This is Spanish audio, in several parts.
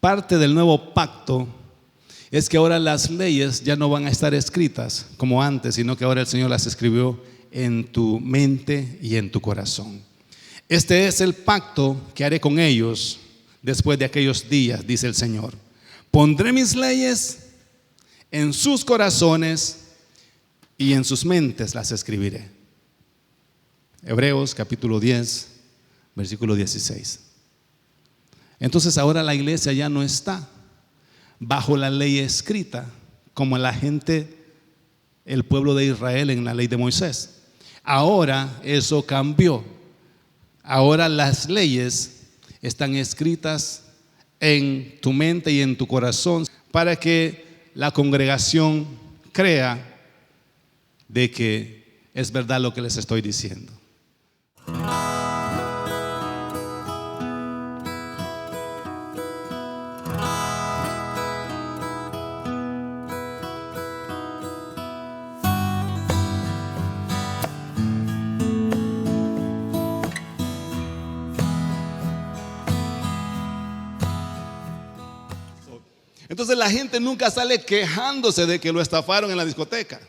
parte del nuevo pacto es que ahora las leyes ya no van a estar escritas como antes, sino que ahora el Señor las escribió en tu mente y en tu corazón. Este es el pacto que haré con ellos después de aquellos días, dice el Señor. Pondré mis leyes en sus corazones y en sus mentes las escribiré. Hebreos capítulo 10, versículo 16. Entonces ahora la iglesia ya no está bajo la ley escrita como la gente, el pueblo de Israel en la ley de Moisés. Ahora eso cambió. Ahora las leyes están escritas en tu mente y en tu corazón para que la congregación crea de que es verdad lo que les estoy diciendo. Entonces la gente nunca sale quejándose de que lo estafaron en la discoteca.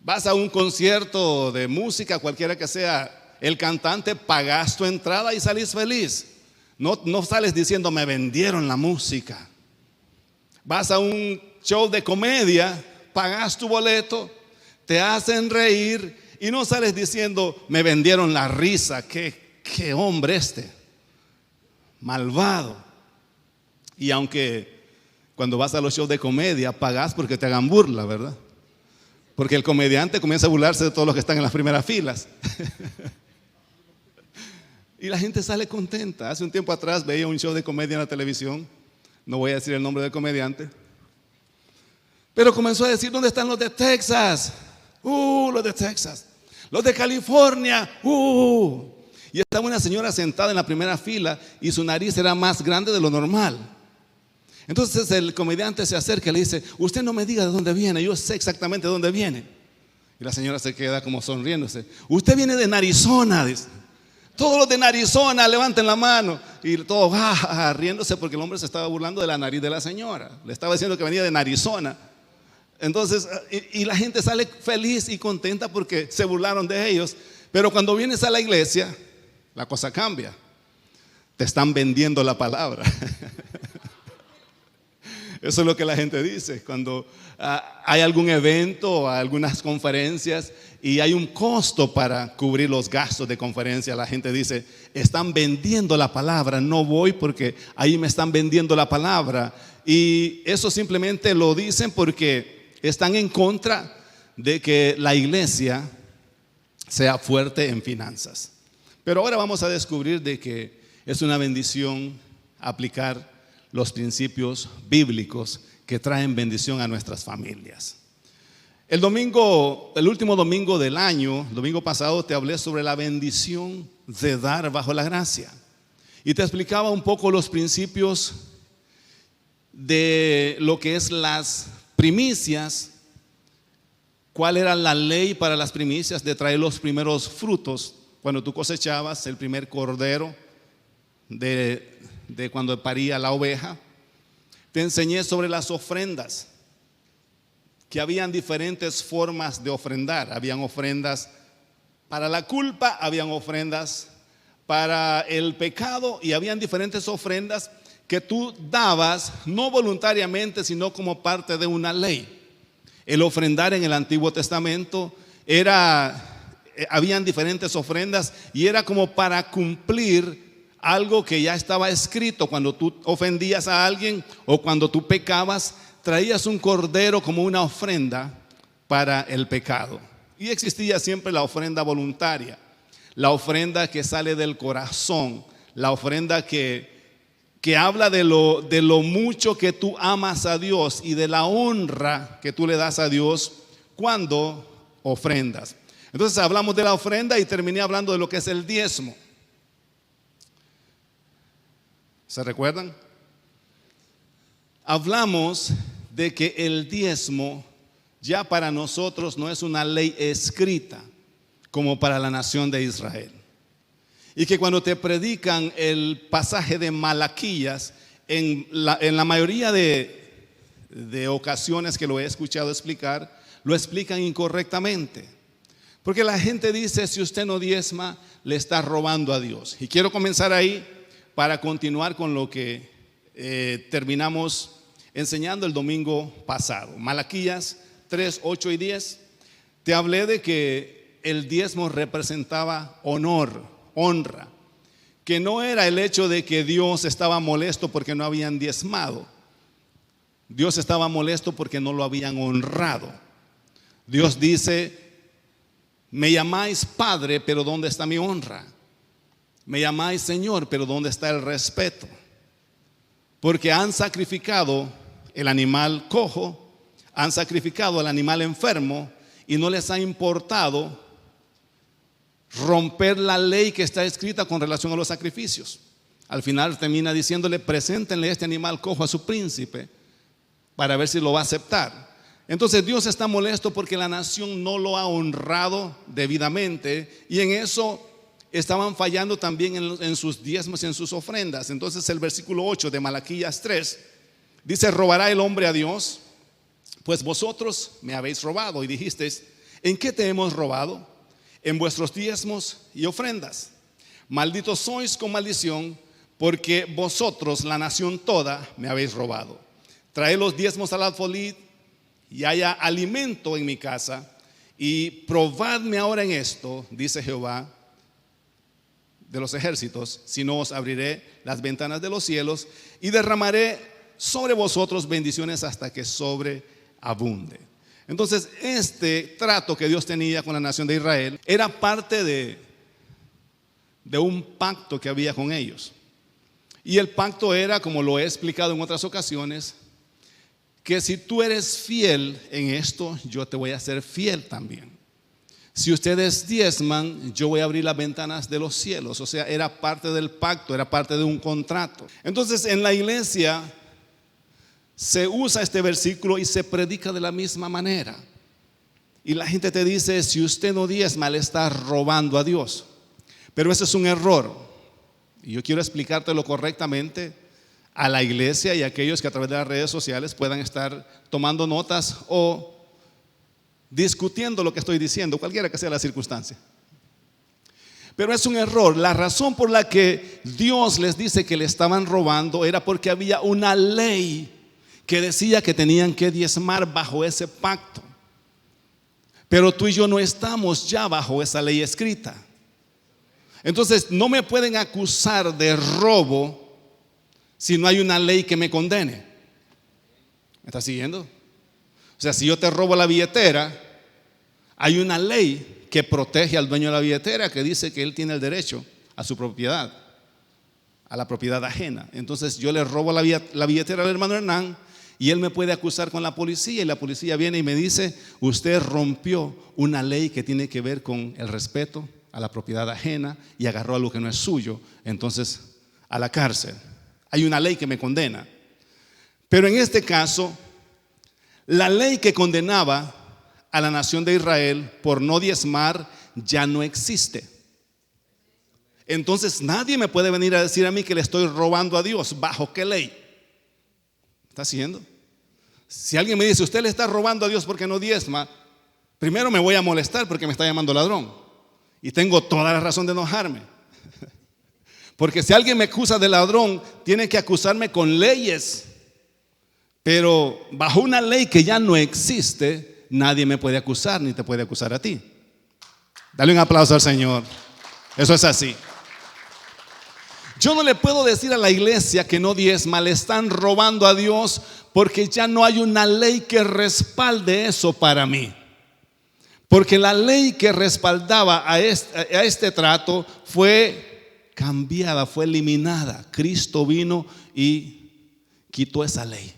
Vas a un concierto de música, cualquiera que sea el cantante, pagas tu entrada y salís feliz. No sales diciendo me vendieron la música. Vas a un show de comedia, pagas tu boleto, te hacen reír y no sales diciendo me vendieron la risa. Qué hombre este, malvado. Y aunque cuando vas a los shows de comedia pagas porque te hagan burla, ¿verdad? Porque el comediante comienza a burlarse de todos los que están en las primeras filas. Y la gente sale contenta. Hace un tiempo atrás veía un show de comedia en la televisión. No voy a decir el nombre del comediante. Pero comenzó a decir, ¿dónde están los de Texas? Los de Texas. Los de California. Y estaba una señora sentada en la primera fila y su nariz era más grande de lo normal. Entonces el comediante se acerca y le dice, usted no me diga de dónde viene, yo sé exactamente de dónde viene. Y la señora se queda como sonriéndose. Usted viene de Arizona, dice. Todos los de Arizona levanten la mano. Y todos riéndose porque el hombre se estaba burlando de la nariz de la señora. Le estaba diciendo que venía de Arizona. Entonces, y la gente sale feliz y contenta porque se burlaron de ellos. Pero cuando vienes a la iglesia, la cosa cambia. Te están vendiendo la palabra. Eso es lo que la gente dice cuando hay algún evento, algunas conferencias y hay un costo para cubrir los gastos de conferencia. La gente dice, están vendiendo la palabra, no voy porque ahí me están vendiendo la palabra. Y eso simplemente lo dicen porque están en contra de que la iglesia sea fuerte en finanzas. Pero ahora vamos a descubrir de que es una bendición aplicar los principios bíblicos que traen bendición a nuestras familias. El último domingo del año, el domingo pasado, te hablé sobre la bendición de dar bajo la gracia. Y te explicaba un poco los principios de lo que es las primicias, cuál era la ley para las primicias de traer los primeros frutos. Cuando tú cosechabas el primer cordero de cuando paría la oveja. Te enseñé sobre las ofrendas, que habían diferentes formas de ofrendar. Habían ofrendas para la culpa, habían ofrendas para el pecado y habían diferentes ofrendas que tú dabas no voluntariamente, sino como parte de una ley. El ofrendar en el Antiguo Testamento habían diferentes ofrendas y era como para cumplir algo que ya estaba escrito. Cuando tú ofendías a alguien o cuando tú pecabas, traías un cordero como una ofrenda para el pecado. Y existía siempre la ofrenda voluntaria, la ofrenda que sale del corazón, la ofrenda que habla de lo mucho que tú amas a Dios y de la honra que tú le das a Dios cuando ofrendas. Entonces hablamos de la ofrenda y terminé hablando de lo que es el diezmo. ¿Se recuerdan? Hablamos de que el diezmo ya para nosotros no es una ley escrita como para la nación de Israel. Y que cuando te predican el pasaje de Malaquías, en la mayoría de ocasiones que lo he escuchado explicar, lo explican incorrectamente. Porque la gente dice, si usted no diezma, le está robando a Dios. Y quiero comenzar ahí para continuar con lo que terminamos enseñando el domingo pasado. Malaquías 3, 8 y 10. Te hablé de que el diezmo representaba honor, honra. Que no era el hecho de que Dios estaba molesto porque no habían diezmado. Dios estaba molesto porque no lo habían honrado. Dios dice, me llamáis Padre, pero ¿dónde está mi honra? Me llamáis Señor, pero ¿dónde está el respeto? Porque han sacrificado el animal cojo, han sacrificado al animal enfermo y no les ha importado romper la ley que está escrita con relación a los sacrificios. Al final termina diciéndole, preséntenle este animal cojo a su príncipe para ver si lo va a aceptar. Entonces Dios está molesto porque la nación no lo ha honrado debidamente, y en eso estaban fallando también en sus diezmos y en sus ofrendas. Entonces el versículo 8 de Malaquías 3 dice, ¿robará el hombre a Dios? Pues vosotros me habéis robado. Y dijisteis, ¿en qué te hemos robado? En vuestros diezmos y ofrendas. Malditos sois con maldición, porque vosotros, la nación toda, me habéis robado. Traed los diezmos al alfolí y haya alimento en mi casa, y probadme ahora en esto, dice Jehová de los ejércitos, si no os abriré las ventanas de los cielos y derramaré sobre vosotros bendiciones hasta que sobreabunde. Entonces este trato que Dios tenía con la nación de Israel era parte de un pacto que había con ellos. Y el pacto era, como lo he explicado en otras ocasiones, que si tú eres fiel en esto, yo te voy a ser fiel también. Si ustedes diezman, yo voy a abrir las ventanas de los cielos. O sea, era parte del pacto, era parte de un contrato. Entonces en la iglesia se usa este versículo y se predica de la misma manera. Y la gente te dice, si usted no diezma, le está robando a Dios. Pero ese es un error. Y yo quiero explicártelo correctamente a la iglesia y a aquellos que a través de las redes sociales puedan estar tomando notas o discutiendo lo que estoy diciendo, cualquiera que sea la circunstancia. Pero es un error. La razón por la que Dios les dice que le estaban robando era porque había una ley que decía que tenían que diezmar bajo ese pacto. Pero tú y yo no estamos ya bajo esa ley escrita. Entonces no me pueden acusar de robo si no hay una ley que me condene. ¿Me estás siguiendo? O sea, si yo te robo la billetera, hay una ley que protege al dueño de la billetera, que dice que él tiene el derecho a su propiedad, a la propiedad ajena. Entonces yo le robo la billetera al hermano Hernán y él me puede acusar con la policía, y la policía viene y me dice, usted rompió una ley que tiene que ver con el respeto a la propiedad ajena y agarró algo que no es suyo, entonces a la cárcel. Hay una ley que me condena. Pero en este caso, la ley que condenaba a la nación de Israel por no diezmar ya no existe. Entonces nadie me puede venir a decir a mí que le estoy robando a Dios. ¿Bajo qué ley? ¿Está haciendo? Si alguien me dice, usted le está robando a Dios porque no diezma, primero me voy a molestar porque me está llamando ladrón. Y tengo toda la razón de enojarme. Porque si alguien me acusa de ladrón, tiene que acusarme con leyes. Pero bajo una ley que ya no existe, nadie me puede acusar ni te puede acusar a ti. Dale un aplauso al Señor. Eso es así. Yo no le puedo decir a la iglesia que no diezma, le están robando a Dios, porque ya no hay una ley que respalde eso para mí. Porque la ley que respaldaba a este trato fue cambiada, fue eliminada. Cristo vino y quitó esa ley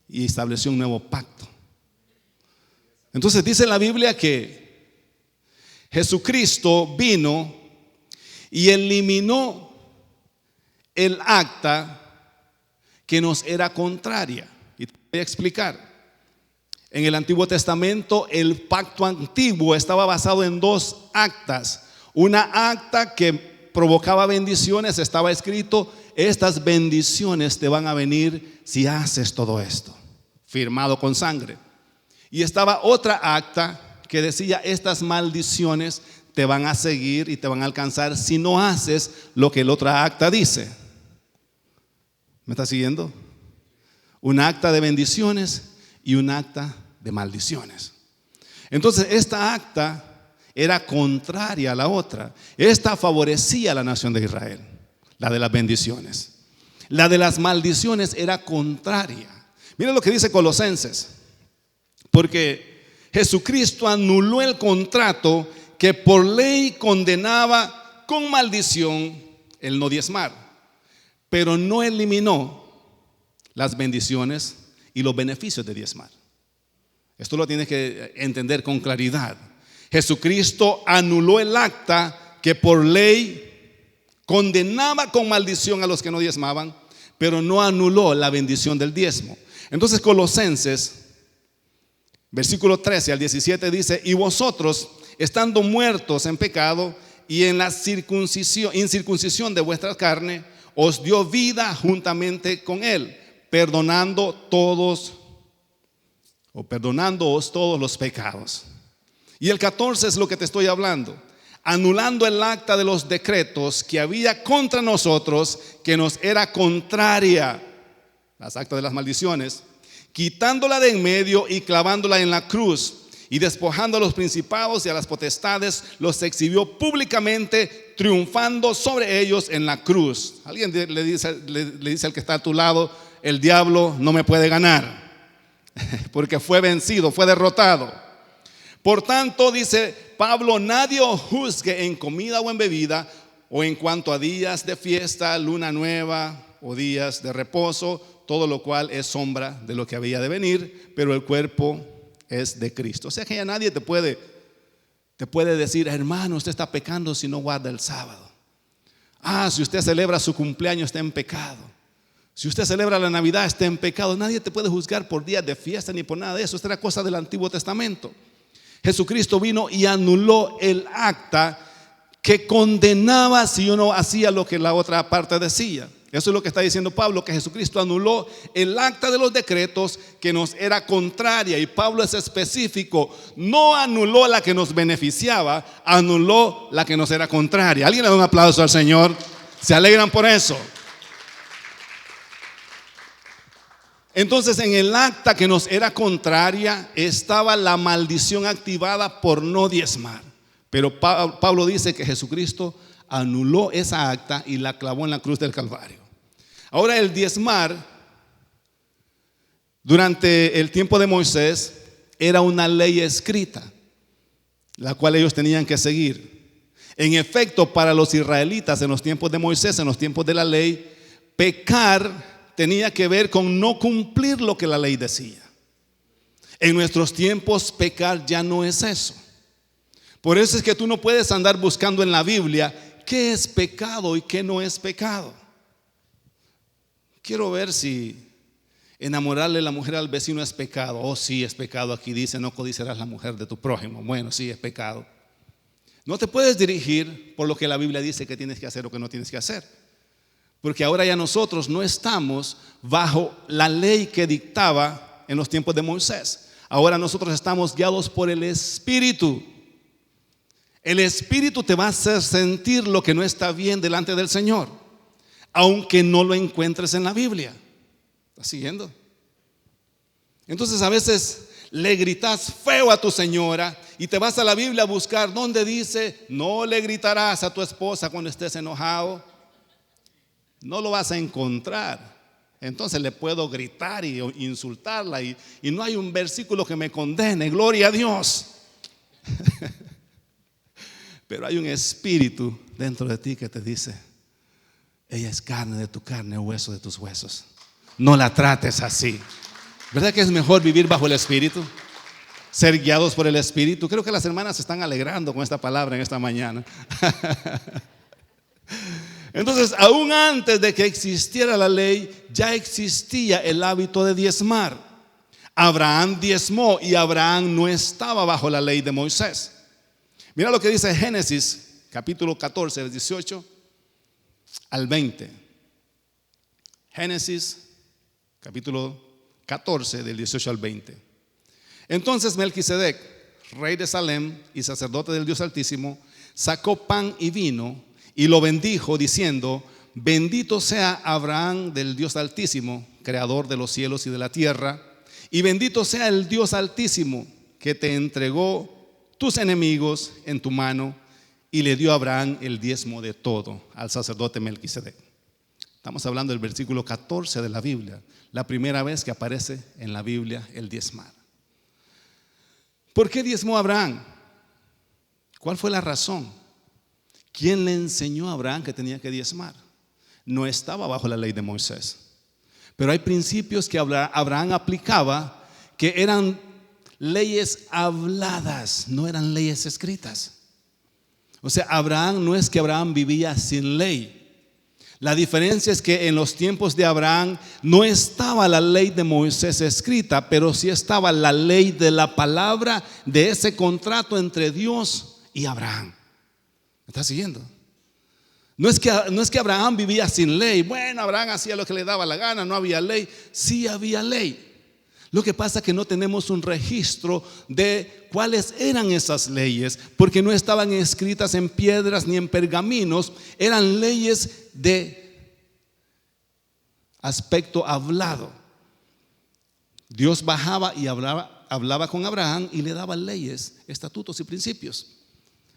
y estableció un nuevo pacto. Entonces dice la Biblia que Jesucristo vino y eliminó el acta que nos era contraria. Y te voy a explicar. En el Antiguo Testamento, el pacto antiguo estaba basado en dos actas. Una acta que provocaba bendiciones, estaba escrito estas bendiciones te van a venir si haces todo esto, firmado con sangre. Y estaba otra acta que decía, estas maldiciones te van a seguir y te van a alcanzar si no haces lo que el otra acta dice. ¿Me está siguiendo? Un acta de bendiciones y un acta de maldiciones. Entonces esta acta era contraria a la otra. Esta favorecía a la nación de Israel, la de las bendiciones. La de las maldiciones era contraria. Miren lo que dice Colosenses. Porque Jesucristo anuló el contrato que por ley condenaba con maldición el no diezmar, pero no eliminó las bendiciones y los beneficios de diezmar. Esto lo tienes que entender con claridad. Jesucristo anuló el acta que por ley condenaba con maldición a los que no diezmaban, pero no anuló la bendición del diezmo. Entonces Colosenses, versículo 13 al 17 dice: y vosotros, estando muertos en pecado y en la incircuncisión de vuestra carne, os dio vida juntamente con él, perdonándoos todos los pecados. Y el 14 es lo que te estoy hablando. Anulando el acta de los decretos que había contra nosotros, que nos era contraria, las actas de las maldiciones, quitándola de en medio y clavándola en la cruz, y despojando a los principados y a las potestades, los exhibió públicamente, triunfando sobre ellos en la cruz. Alguien le dice al que está a tu lado: el diablo no me puede ganar, porque fue vencido, fue derrotado. Por tanto, dice Pablo, nadie os juzgue en comida o en bebida, o en cuanto a días de fiesta, luna nueva o días de reposo, todo lo cual es sombra de lo que había de venir, pero el cuerpo es de Cristo. O sea que ya nadie te puede decir: hermano, usted está pecando si no guarda el sábado. Si usted celebra su cumpleaños, está en pecado. Si usted celebra la Navidad, está en pecado. Nadie te puede juzgar por días de fiesta ni por nada de eso. Esta era cosa del Antiguo Testamento. Jesucristo vino y anuló el acta que condenaba si uno hacía lo que la otra parte decía. Eso es lo que está diciendo Pablo, que Jesucristo anuló el acta de los decretos que nos era contraria. Y Pablo es específico: no anuló la que nos beneficiaba, anuló la que nos era contraria. ¿Alguien le da un aplauso al Señor? ¿Se alegran por eso? Entonces, en el acta que nos era contraria estaba la maldición activada por no diezmar. Pero Pablo dice que Jesucristo anuló esa acta y la clavó en la cruz del Calvario. Ahora, el diezmar durante el tiempo de Moisés era una ley escrita, la cual ellos tenían que seguir. En efecto, para los israelitas en los tiempos de Moisés, en los tiempos de la ley, pecar tenía que ver con no cumplir lo que la ley decía. En nuestros tiempos, pecar ya no es eso. Por eso es que tú no puedes andar buscando en la Biblia qué es pecado y qué no es pecado. Quiero ver si enamorarle a la mujer al vecino es pecado. Oh, sí, es pecado. Aquí dice: no codiciarás la mujer de tu prójimo. Bueno, sí, es pecado. No te puedes dirigir por lo que la Biblia dice que tienes que hacer o que no tienes que hacer. Porque ahora ya nosotros no estamos bajo la ley que dictaba en los tiempos de Moisés. Ahora nosotros estamos guiados por el Espíritu. El Espíritu te va a hacer sentir lo que no está bien delante del Señor, aunque no lo encuentres en la Biblia. ¿Estás siguiendo? Entonces a veces le gritas feo a tu señora y te vas a la Biblia a buscar donde dice: no le gritarás a tu esposa cuando estés enojado. No lo vas a encontrar. Entonces le puedo gritar y insultarla y no hay un versículo que me condene. Gloria a Dios. Pero hay un espíritu dentro de ti que te dice: ella es carne de tu carne, hueso de tus huesos. No la trates así. ¿Verdad que es mejor vivir bajo el Espíritu? Ser guiados por el Espíritu. Creo que las hermanas se están alegrando con esta palabra en esta mañana. Entonces, aún antes de que existiera la ley, ya existía el hábito de diezmar. Abraham diezmó y Abraham no estaba bajo la ley de Moisés. Mira lo que dice Génesis capítulo 14, 18 al 20. Génesis capítulo 14 del 18 al 20. Entonces Melquisedec, rey de Salem y sacerdote del Dios Altísimo, sacó pan y vino y lo bendijo diciendo: bendito sea Abraham del Dios Altísimo, creador de los cielos y de la tierra, y bendito sea el Dios Altísimo que te entregó tus enemigos en tu mano. Y le dio a Abraham el diezmo de todo al sacerdote Melquisedec. Estamos hablando del versículo 14 de la Biblia, la primera vez que aparece en la Biblia el diezmar. ¿Por qué diezmó a Abraham? ¿Cuál fue la razón? ¿Quién le enseñó a Abraham que tenía que diezmar? No estaba bajo la ley de Moisés, pero hay principios que Abraham aplicaba que eran leyes habladas, no eran leyes escritas. O sea, Abraham no es que Abraham vivía sin ley. La diferencia es que en los tiempos de Abraham no estaba la ley de Moisés escrita, pero sí estaba la ley de la palabra de ese contrato entre Dios y Abraham. ¿Me estás siguiendo? No es que Abraham vivía sin ley. Bueno, Abraham hacía lo que le daba la gana, no había ley. Sí había ley. Lo que pasa es que no tenemos un registro de cuáles eran esas leyes, porque no estaban escritas en piedras ni en pergaminos. Eran leyes de aspecto hablado. Dios bajaba y hablaba con Abraham y le daba leyes, estatutos y principios.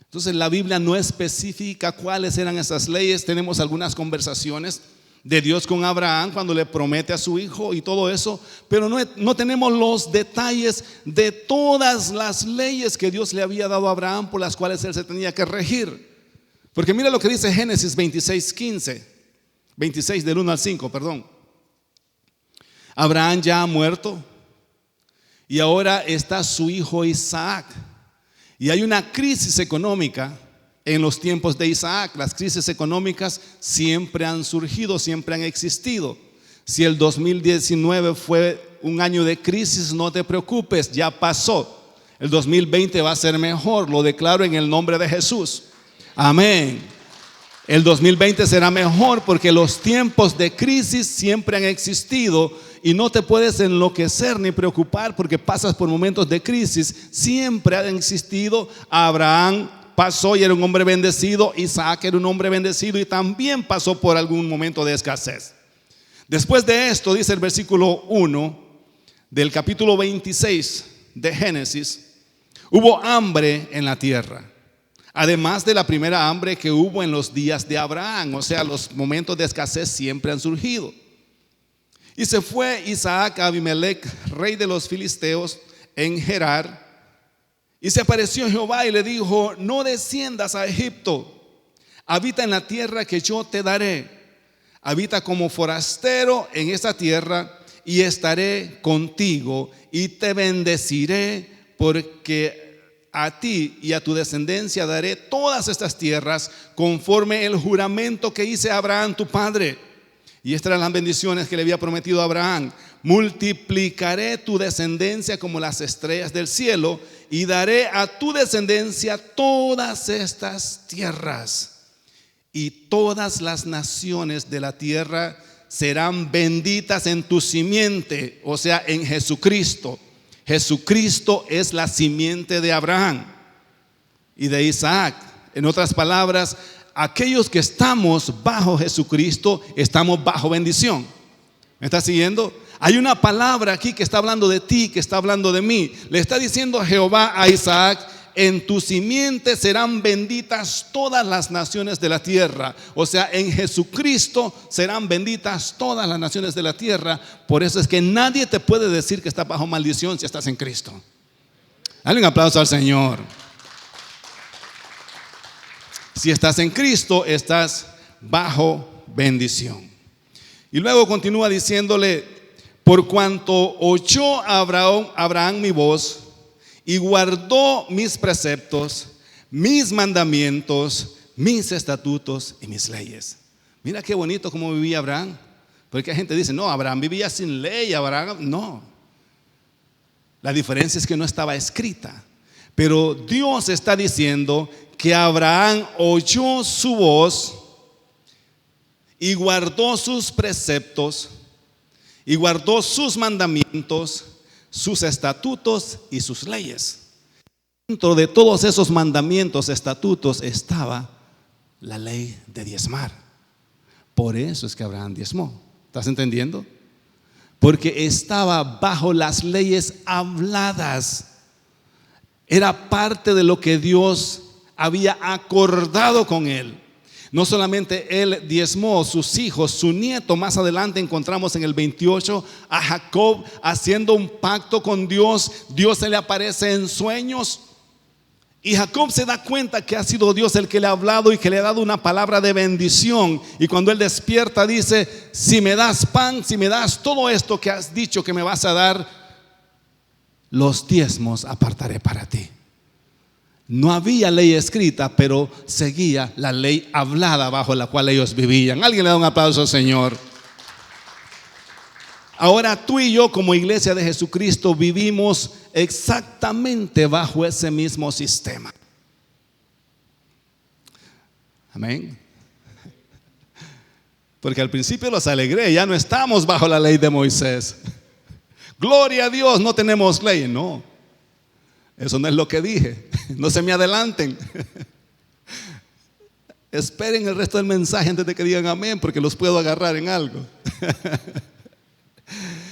Entonces la Biblia no especifica cuáles eran esas leyes. Tenemos algunas conversaciones de Dios con Abraham cuando le promete a su hijo y todo eso, pero no tenemos los detalles de todas las leyes que Dios le había dado a Abraham por las cuales él se tenía que regir. Porque mira lo que dice Génesis 26 del 1 al 5, perdón. Abraham ya ha muerto y ahora está su hijo Isaac, y hay una crisis económica. En los tiempos de Isaac, las crisis económicas siempre han surgido, siempre han existido. Si el 2019 fue un año de crisis, no te preocupes, ya pasó. El 2020 va a ser mejor, lo declaro en el nombre de Jesús. Amén. El 2020 será mejor porque los tiempos de crisis siempre han existido y no te puedes enloquecer ni preocupar porque pasas por momentos de crisis. Siempre han existido. Abraham pasó y era un hombre bendecido. Isaac era un hombre bendecido y también pasó por algún momento de escasez. Después de esto, dice el versículo 1 del capítulo 26 de Génesis: hubo hambre en la tierra, además de la primera hambre que hubo en los días de Abraham. O sea, los momentos de escasez siempre han surgido. Y se fue Isaac a Abimelech, rey de los filisteos, en Gerar. Y se apareció Jehová y le dijo: no desciendas a Egipto, habita en la tierra que yo te daré. Habita como forastero en esa tierra y estaré contigo y te bendeciré, porque a ti y a tu descendencia daré todas estas tierras conforme el juramento que hice a Abraham tu padre. Y estas eran las bendiciones que le había prometido a Abraham: multiplicaré tu descendencia como las estrellas del cielo y daré a tu descendencia todas estas tierras, y todas las naciones de la tierra serán benditas en tu simiente, o sea, en Jesucristo. Jesucristo es la simiente de Abraham y de Isaac. En otras palabras, aquellos que estamos bajo Jesucristo estamos bajo bendición. ¿Me está siguiendo? Hay una palabra aquí que está hablando de ti, que está hablando de mí. Le está diciendo Jehová a Isaac: en tu simiente serán benditas todas las naciones de la tierra. O sea, en Jesucristo serán benditas todas las naciones de la tierra. Por eso es que nadie te puede decir que estás bajo maldición si estás en Cristo. Dale un aplauso al Señor. Si estás en Cristo, estás bajo bendición. Y luego continúa diciéndole: por cuanto oyó Abraham mi voz y guardó mis preceptos, mis mandamientos, mis estatutos y mis leyes. Mira qué bonito cómo vivía Abraham. Porque hay gente que dice: no, Abraham vivía sin ley. Abraham, no. La diferencia es que no estaba escrita. Pero Dios está diciendo que Abraham oyó su voz y guardó sus preceptos y guardó sus mandamientos, sus estatutos y sus leyes. Dentro de todos esos mandamientos, estatutos, estaba la ley de diezmar. Por eso es que Abraham diezmó. ¿Estás entendiendo? Porque estaba bajo las leyes habladas. Era parte de lo que Dios había acordado con él. No solamente él diezmó, sus hijos, su nieto. Más adelante encontramos en el 28 a Jacob haciendo un pacto con Dios. Dios se le aparece en sueños y Jacob se da cuenta que ha sido Dios el que le ha hablado y que le ha dado una palabra de bendición. Y cuando él despierta dice: si me das pan, si me das todo esto que has dicho que me vas a dar, los diezmos apartaré para ti. No había ley escrita, pero seguía la ley hablada bajo la cual ellos vivían. Alguien le da un aplauso al Señor. Ahora tú y yo, como iglesia de Jesucristo, vivimos exactamente bajo ese mismo sistema. Amén. Porque al principio los alegré, ya no estamos bajo la ley de Moisés. Gloria a Dios, no tenemos ley. No, eso no es lo que dije. No se me adelanten. Esperen el resto del mensaje antes de que digan amén, porque los puedo agarrar en algo.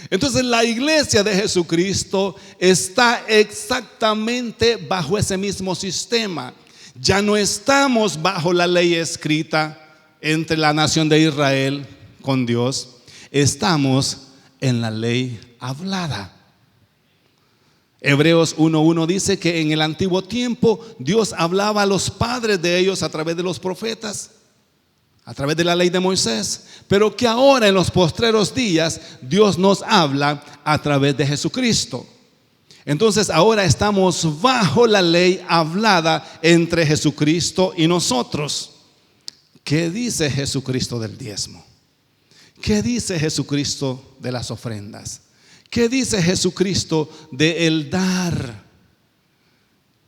Entonces la iglesia de Jesucristo está exactamente bajo ese mismo sistema. Ya no estamos bajo la ley escrita entre la nación de Israel con Dios. Estamos en la ley hablada. Hebreos 1:1 dice que en el antiguo tiempo Dios hablaba a los padres de ellos a través de los profetas, a través de la ley de Moisés, pero que ahora en los postreros días Dios nos habla a través de Jesucristo. Entonces ahora estamos bajo la ley hablada entre Jesucristo y nosotros. ¿Qué dice Jesucristo del diezmo? ¿Qué dice Jesucristo de las ofrendas? ¿Qué dice Jesucristo de el dar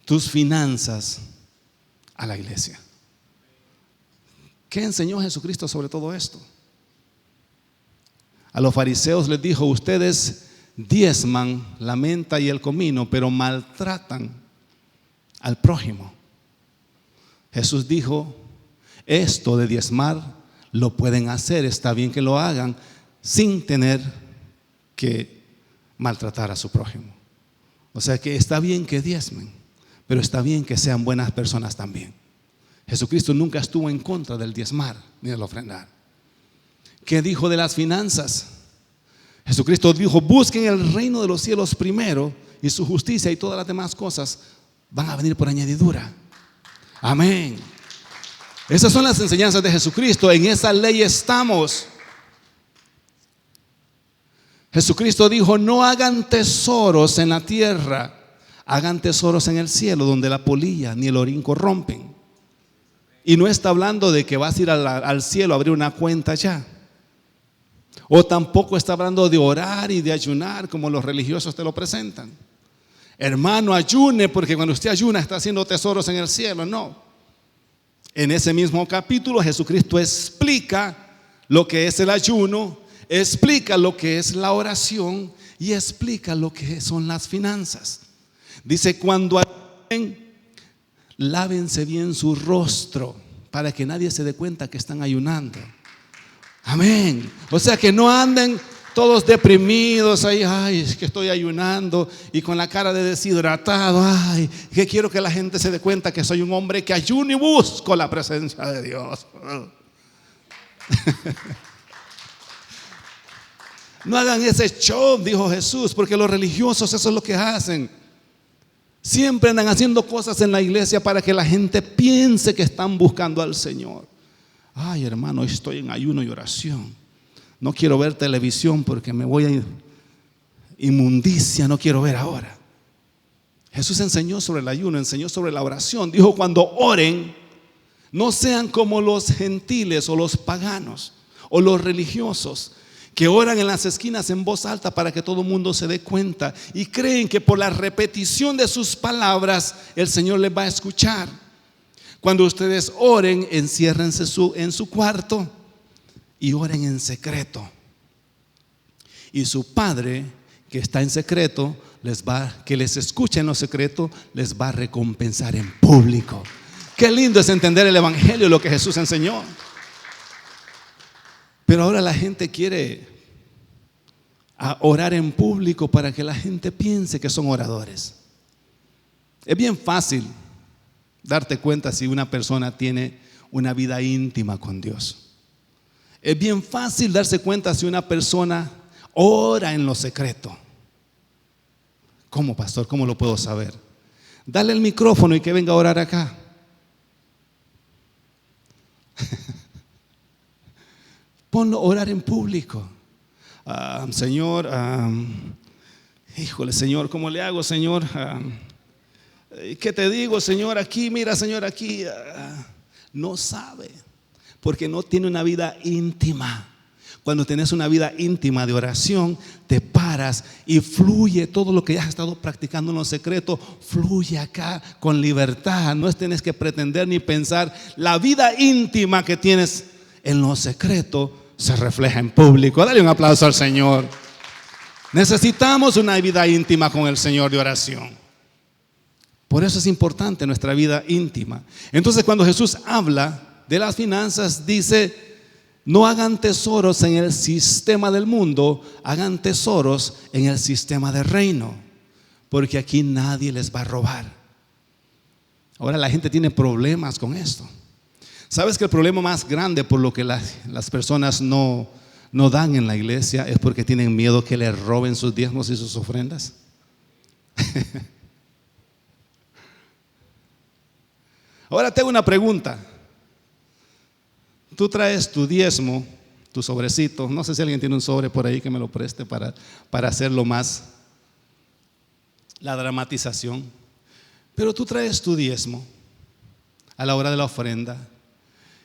tus finanzas a la iglesia? ¿Qué enseñó Jesucristo sobre todo esto? A los fariseos les dijo: ustedes diezman la menta y el comino, pero maltratan al prójimo. Jesús dijo: esto de diezmar lo pueden hacer, está bien que lo hagan sin tener que maltratar a su prójimo. O sea que está bien que diezmen, pero está bien que sean buenas personas también. Jesucristo nunca estuvo en contra del diezmar ni del ofrendar. ¿Qué dijo de las finanzas? Jesucristo dijo: busquen el reino de los cielos primero, y su justicia y todas las demás cosas van a venir por añadidura. Amén. Esas son las enseñanzas de Jesucristo. En esa ley estamos. Jesucristo dijo: no hagan tesoros en la tierra, hagan tesoros en el cielo, donde la polilla ni el orín corrompen. Y no está hablando de que vas a ir al cielo a abrir una cuenta ya. O tampoco está hablando de orar y de ayunar como los religiosos te lo presentan. Hermano, ayune, porque cuando usted ayuna está haciendo tesoros en el cielo. No. En ese mismo capítulo Jesucristo explica lo que es el ayuno, explica lo que es la oración y explica lo que son las finanzas. Dice: cuando ayunen, lávense bien su rostro para que nadie se dé cuenta que están ayunando. Amén. O sea, que no anden todos deprimidos ahí: ay, es que estoy ayunando, y con la cara de deshidratado. Ay, que quiero que la gente se dé cuenta que soy un hombre que ayuno y busco la presencia de Dios. No hagan ese show, dijo Jesús, porque los religiosos eso es lo que hacen. Siempre andan haciendo cosas en la iglesia para que la gente piense que están buscando al Señor. Ay, hermano, estoy en ayuno y oración. No quiero ver televisión porque me voy a inmundicia, no quiero ver ahora. Jesús enseñó sobre el ayuno, enseñó sobre la oración. Dijo: cuando oren, no sean como los gentiles o los paganos o los religiosos, que oran en las esquinas en voz alta para que todo el mundo se dé cuenta, y creen que por la repetición de sus palabras el Señor les va a escuchar. Cuando ustedes oren, enciérrense en su cuarto y oren en secreto. Y su Padre que está en secreto, que les escucha en lo secreto, les va a recompensar en público. Qué lindo es entender el evangelio, lo que Jesús enseñó. Pero ahora la gente quiere orar en público para que la gente piense que son oradores. Es bien fácil darte cuenta si una persona tiene una vida íntima con Dios. Es bien fácil darse cuenta si una persona ora en lo secreto. ¿Cómo, pastor? ¿Cómo lo puedo saber? Dale el micrófono y que venga a orar acá. Ponlo a orar en público. Señor, híjole, Señor, ¿cómo le hago, Señor? ¿Qué te digo, Señor? Aquí, mira, Señor, aquí. No sabe, porque no tiene una vida íntima. Cuando tenés una vida íntima de oración, te paras y fluye todo lo que ya has estado practicando en lo secreto, fluye acá con libertad. No tienes que pretender ni pensar. La vida íntima que tienes en lo secreto se refleja en público. Dale un aplauso al Señor. Necesitamos una vida íntima con el Señor de oración. Por eso es importante nuestra vida íntima. Entonces, cuando Jesús habla de las finanzas, dice: no hagan tesoros en el sistema del mundo, hagan tesoros en el sistema del reino, porque aquí nadie les va a robar. Ahora la gente tiene problemas con esto. ¿Sabes que el problema más grande por lo que las personas no dan en la iglesia es porque tienen miedo que les roben sus diezmos y sus ofrendas? Ahora tengo una pregunta. Tú traes tu diezmo, tu sobrecito. No sé si alguien tiene un sobre por ahí que me lo preste para hacerlo más la dramatización. Pero tú traes tu diezmo a la hora de la ofrenda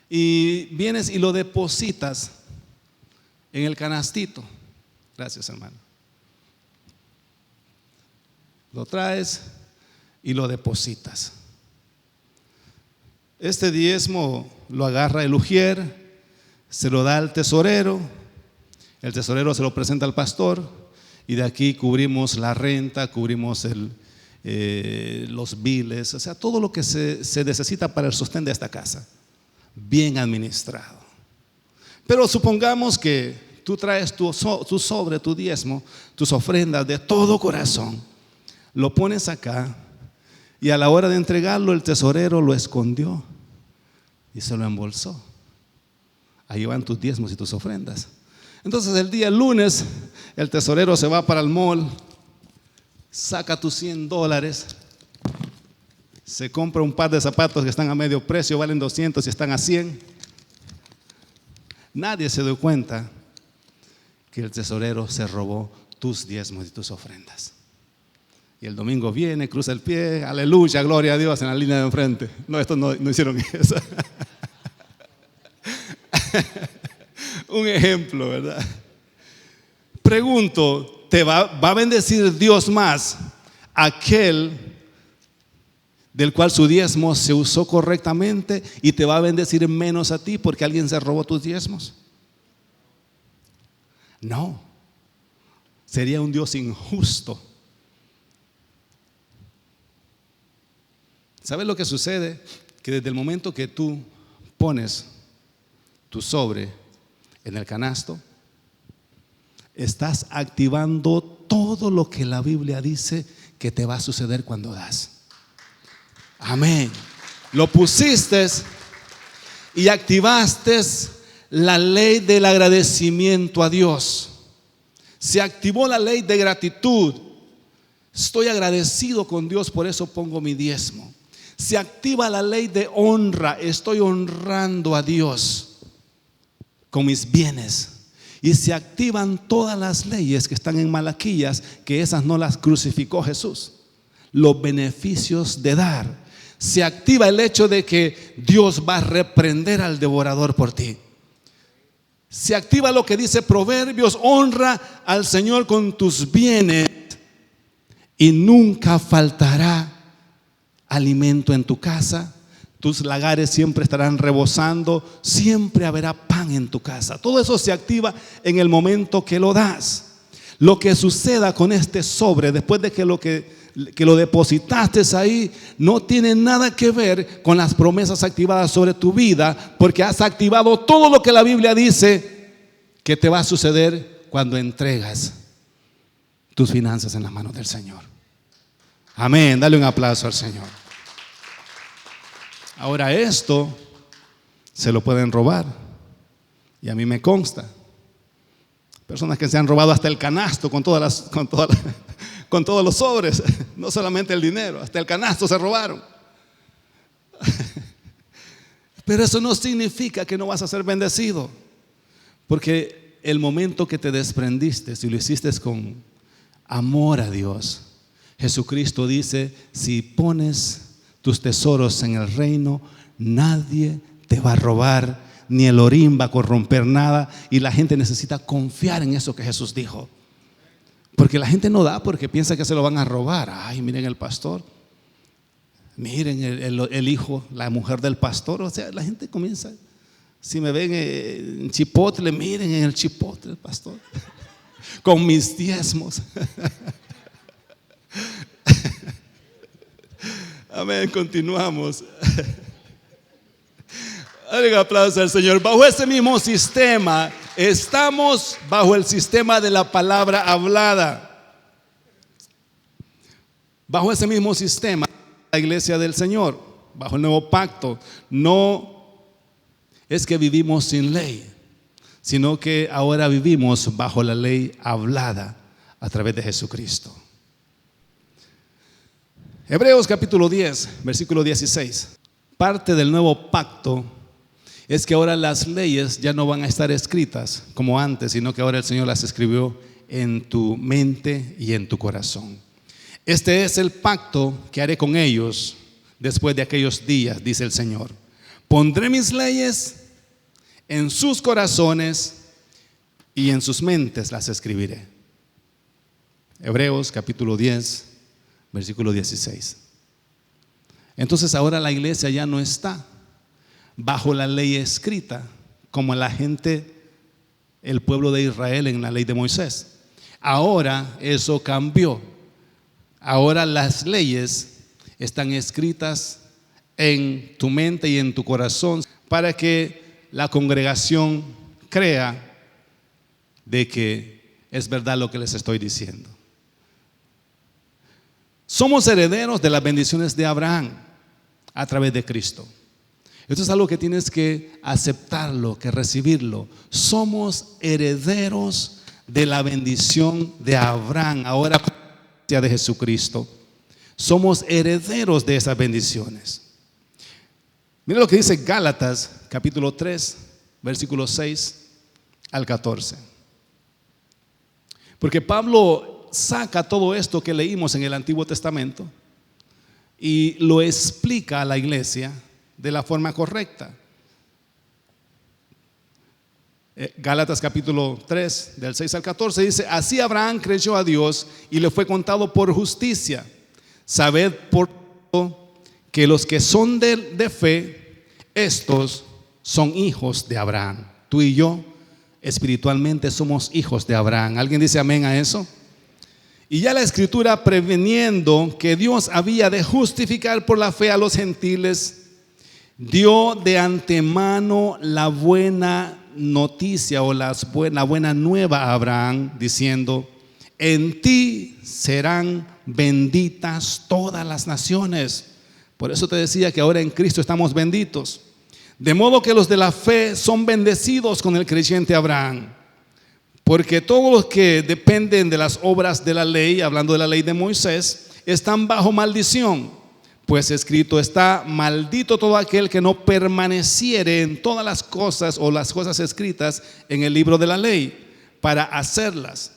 y vienes y lo depositas en el canastito. Gracias, hermano. Lo traes y lo depositas. Este diezmo lo agarra el ujier, se lo da al tesorero, el tesorero se lo presenta al pastor y de aquí cubrimos la renta, cubrimos los biles, o sea, todo lo que se necesita para el sostén de esta casa, bien administrado. Pero supongamos que tú traes tu sobre, tu diezmo, tus ofrendas de todo corazón, lo pones acá. Y a la hora de entregarlo, el tesorero lo escondió y se lo embolsó. Ahí van tus diezmos y tus ofrendas. Entonces el día lunes, el tesorero se va para el mall, saca tus $100, se compra un par de zapatos que están a medio precio, valen 200 y están a 100. Nadie se dio cuenta que el tesorero se robó tus diezmos y tus ofrendas. Y el domingo viene, cruza el pie, aleluya, gloria a Dios, en la línea de enfrente. No, estos no hicieron eso. Un ejemplo, ¿verdad? Pregunto, ¿te va a bendecir Dios más aquel del cual su diezmo se usó correctamente y te va a bendecir menos a ti porque alguien se robó tus diezmos? No, sería un Dios injusto. ¿Sabes lo que sucede? Que desde el momento que tú pones tu sobre en el canasto, estás activando todo lo que la Biblia dice que te va a suceder cuando das. Amén. Lo pusiste y activaste la ley del agradecimiento a Dios. Se activó la ley de gratitud. Estoy agradecido con Dios, por eso pongo mi diezmo. Se activa la ley de honra. Estoy honrando a Dios con mis bienes. Y se activan todas las leyes que están en Malaquías, que esas no las crucificó Jesús. Los beneficios de dar. Se activa el hecho de que Dios va a reprender al devorador por ti. Se activa lo que dice Proverbios: honra al Señor con tus bienes y nunca faltará alimento en tu casa, tus lagares siempre estarán rebosando, siempre habrá pan en tu casa. Todo eso se activa en el momento que lo das. Lo que suceda con este sobre, después de que lo depositaste ahí, no tiene nada que ver con las promesas activadas sobre tu vida, porque has activado todo lo que la Biblia dice que te va a suceder cuando entregas tus finanzas en las manos del Señor. Amén, dale un aplauso al Señor. Ahora esto se lo pueden robar, y a mí me consta. Personas que se han robado hasta el canasto con todos los sobres, no solamente el dinero, hasta el canasto se robaron. Pero eso no significa que no vas a ser bendecido, porque el momento que te desprendiste, si lo hiciste con amor a Dios, Jesucristo dice: si pones tus tesoros en el reino, nadie te va a robar, ni el orín va a corromper nada. Y la gente necesita confiar en eso que Jesús dijo, porque la gente no da porque piensa que se lo van a robar. Ay, miren el pastor, miren el hijo, la mujer del pastor. O sea, la gente comienza, si me ven en chipotle, miren en el chipotle el pastor con mis diezmos. Amén, continuamos. Dale un aplauso al Señor. Bajo ese mismo sistema, estamos bajo el sistema de la palabra hablada. Bajo ese mismo sistema, la iglesia del Señor, bajo el nuevo pacto, no es que vivimos sin ley, sino que ahora vivimos bajo la ley hablada a través de Jesucristo. Hebreos capítulo 10, versículo 16. Parte del nuevo pacto es que ahora las leyes ya no van a estar escritas como antes, sino que ahora el Señor las escribió en tu mente y en tu corazón. Este es el pacto que haré con ellos después de aquellos días, dice el Señor. Pondré mis leyes en sus corazones y en sus mentes las escribiré. Hebreos capítulo 10, versículo 16. Entonces ahora la iglesia ya no está bajo la ley escrita como la gente, el pueblo de Israel en la ley de Moisés. Ahora eso cambió. Ahora las leyes están escritas en tu mente y en tu corazón para que la congregación crea de que es verdad lo que les estoy diciendo. Somos herederos de las bendiciones de Abraham a través de Cristo. Esto es algo que tienes que aceptarlo, que recibirlo. Somos herederos de la bendición de Abraham, ahora de Jesucristo. Somos herederos de esas bendiciones. Mira lo que dice Gálatas capítulo 3, versículos 6 al 14. Porque Pablo saca todo esto que leímos en el Antiguo Testamento y lo explica a la iglesia de la forma correcta. Gálatas capítulo 3 del 6 al 14 dice: así Abraham creyó a Dios y le fue contado por justicia. Sabed por tanto que los que son de fe, estos son hijos de Abraham. Tú y yo espiritualmente somos hijos de Abraham. ¿Alguien dice amén a eso? Y ya la escritura, previniendo que Dios había de justificar por la fe a los gentiles, dio de antemano la buena noticia o la buena nueva a Abraham, diciendo: en ti serán benditas todas las naciones. Por eso te decía que ahora en Cristo estamos benditos. De modo que los de la fe son bendecidos con el creyente Abraham. Porque todos los que dependen de las obras de la ley, hablando de la ley de Moisés, están bajo maldición. Pues escrito está: maldito todo aquel que no permaneciere en todas las cosas o las cosas escritas en el libro de la ley para hacerlas.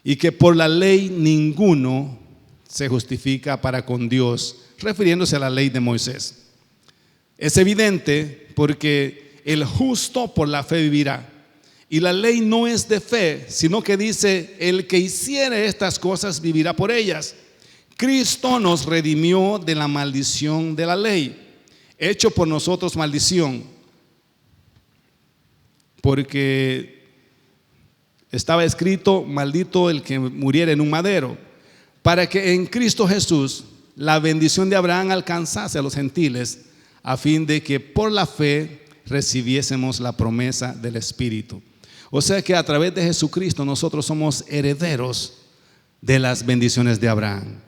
Y que por la ley ninguno se justifica para con Dios, refiriéndose a la ley de Moisés. Es evidente porque el justo por la fe vivirá. Y la ley no es de fe, sino que dice: el que hiciere estas cosas vivirá por ellas. Cristo nos redimió de la maldición de la ley, hecho por nosotros maldición, porque estaba escrito: maldito el que muriera en un madero, para que en Cristo Jesús la bendición de Abraham alcanzase a los gentiles, a fin de que por la fe recibiésemos la promesa del Espíritu. O sea que a través de Jesucristo nosotros somos herederos de las bendiciones de Abraham.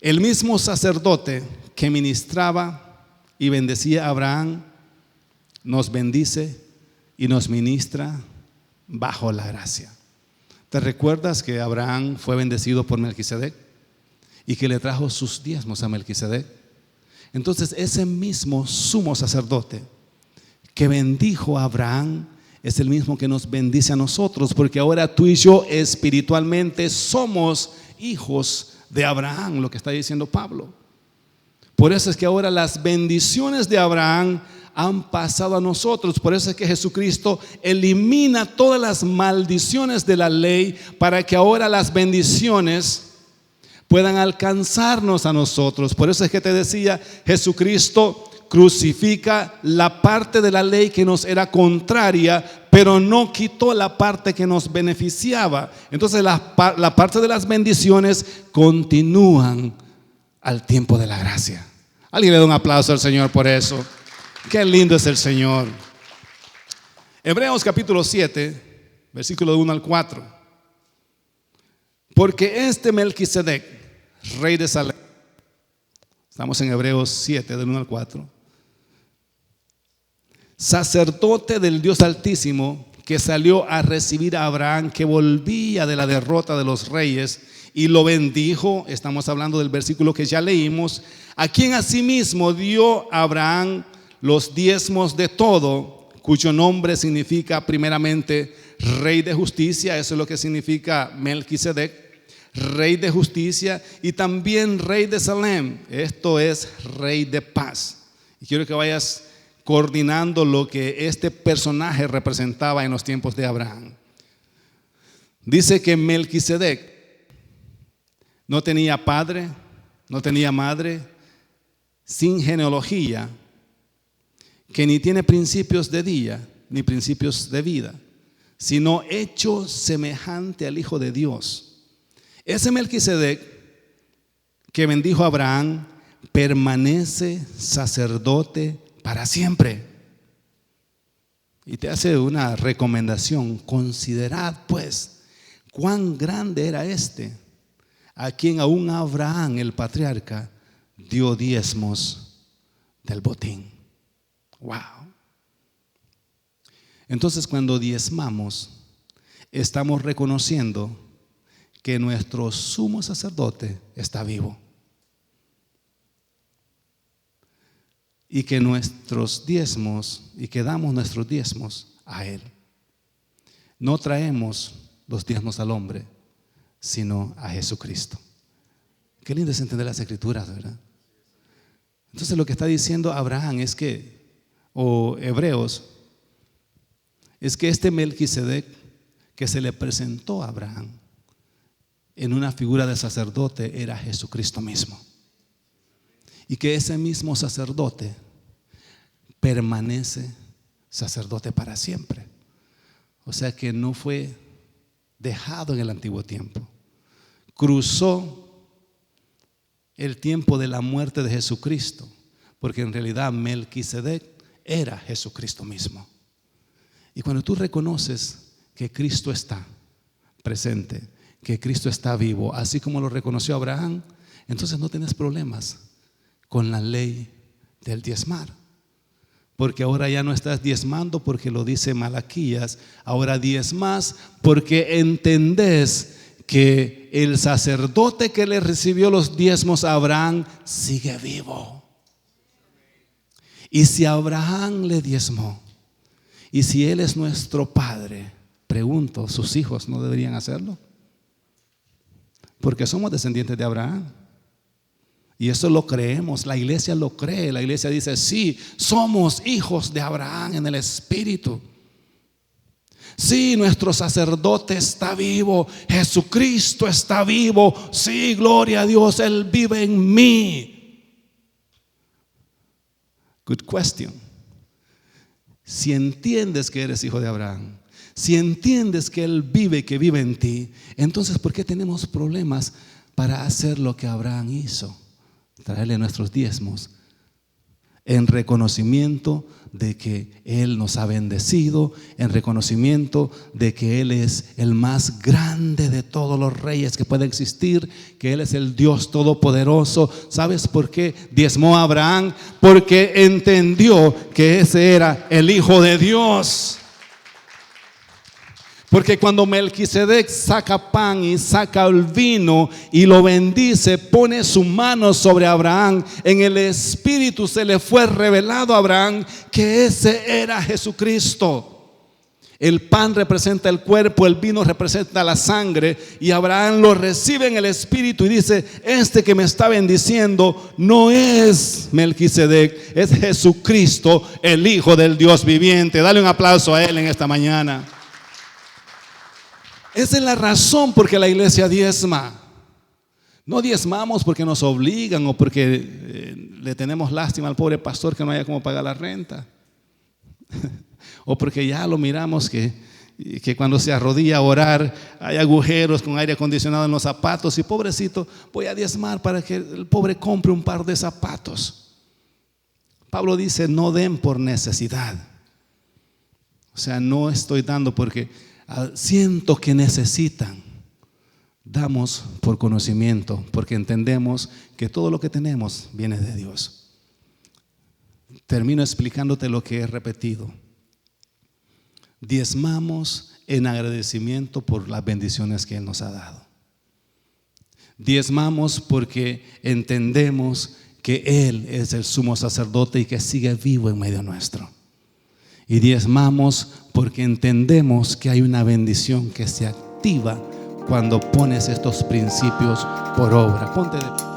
El mismo sacerdote que ministraba y bendecía a Abraham nos bendice y nos ministra bajo la gracia. ¿Te recuerdas que Abraham fue bendecido por Melquisedec y que le trajo sus diezmos a Melquisedec? Entonces ese mismo sumo sacerdote que bendijo a Abraham es el mismo que nos bendice a nosotros, porque ahora tú y yo espiritualmente somos hijos de Abraham, lo que está diciendo Pablo. Por eso es que ahora las bendiciones de Abraham han pasado a nosotros. Por eso es que Jesucristo elimina todas las maldiciones de la ley, para que ahora las bendiciones puedan alcanzarnos a nosotros. Por eso es que te decía, Jesucristo crucifica la parte de la ley que nos era contraria, pero no quitó la parte que nos beneficiaba. Entonces la parte de las bendiciones continúan al tiempo de la gracia. Alguien le da un aplauso al Señor por eso. Qué lindo es el Señor. Hebreos capítulo 7, versículo de 1 al 4. Porque este Melquisedec, rey de Salem, estamos en Hebreos 7, del 1 al 4, sacerdote del Dios Altísimo, que salió a recibir a Abraham, que volvía de la derrota de los reyes, y lo bendijo. Estamos hablando del versículo que ya leímos, a quien asimismo dio a Abraham los diezmos de todo, cuyo nombre significa primeramente rey de justicia. Eso es lo que significa Melquisedec, rey de justicia, y también rey de Salem, esto es rey de paz. Y quiero que vayas coordinando lo que este personaje representaba en los tiempos de Abraham. Dice que Melquisedec no tenía padre, no tenía madre, sin genealogía, que ni tiene principios de día ni principios de vida, sino hecho semejante al Hijo de Dios. Ese Melquisedec que bendijo a Abraham permanece sacerdote para siempre. Y te hace una recomendación: considerad pues cuán grande era este, a quien aún Abraham el patriarca dio diezmos del botín. Wow. Entonces, cuando diezmamos, estamos reconociendo que nuestro sumo sacerdote está vivo, y que nuestros diezmos, y que damos nuestros diezmos a Él. No traemos los diezmos al hombre, sino a Jesucristo. Qué lindo es entender las Escrituras, ¿verdad? Entonces lo que está diciendo Abraham es que, o Hebreos, es que este Melquisedec que se le presentó a Abraham en una figura de sacerdote era Jesucristo mismo. Y que ese mismo sacerdote permanece sacerdote para siempre. O sea que no fue dejado en el antiguo tiempo. Cruzó el tiempo de la muerte de Jesucristo, porque en realidad Melquisedec era Jesucristo mismo. Y cuando tú reconoces que Cristo está presente, que Cristo está vivo, así como lo reconoció Abraham, entonces no tienes problemas con la ley del diezmar, porque ahora ya no estás diezmando porque lo dice Malaquías, ahora diezmas porque entendés que el sacerdote que le recibió los diezmos a Abraham sigue vivo. Y si Abraham le diezmó, y si él es nuestro padre, pregunto, ¿sus hijos no deberían hacerlo? Porque somos descendientes de Abraham. Y eso lo creemos, la iglesia lo cree. La iglesia dice: sí, somos hijos de Abraham en el espíritu. Sí, nuestro sacerdote está vivo, Jesucristo está vivo. Sí, gloria a Dios, Él vive en mí. Good question. Si entiendes que eres hijo de Abraham, si entiendes que Él vive, que vive en ti, entonces ¿por qué tenemos problemas para hacer lo que Abraham hizo? Traerle nuestros diezmos en reconocimiento de que Él nos ha bendecido, en reconocimiento de que Él es el más grande de todos los reyes que puede existir, que Él es el Dios todopoderoso. ¿Sabes por qué diezmó a Abraham? Porque entendió que ese era el Hijo de Dios. Porque cuando Melquisedec saca pan y saca el vino y lo bendice, pone su mano sobre Abraham, en el Espíritu se le fue revelado a Abraham que ese era Jesucristo. El pan representa el cuerpo, el vino representa la sangre, y Abraham lo recibe en el Espíritu y dice: este que me está bendiciendo no es Melquisedec, es Jesucristo, el Hijo del Dios viviente. Dale un aplauso a Él en esta mañana. Esa es la razón por que la iglesia diezma. No diezmamos porque nos obligan o porque le tenemos lástima al pobre pastor que no haya cómo pagar la renta. O porque ya lo miramos que cuando se arrodilla a orar hay agujeros con aire acondicionado en los zapatos y pobrecito, voy a diezmar para que el pobre compre un par de zapatos. Pablo dice: no den por necesidad. O sea, no estoy dando porque siento que necesitan. Damos por conocimiento, porque entendemos que todo lo que tenemos viene de Dios. Termino explicándote lo que he repetido. Diezmamos en agradecimiento por las bendiciones que Él nos ha dado. Diezmamos porque entendemos que Él es el sumo sacerdote y que sigue vivo en medio nuestro. Y diezmamos porque entendemos que hay una bendición que se activa cuando pones estos principios por obra. Ponte de pie.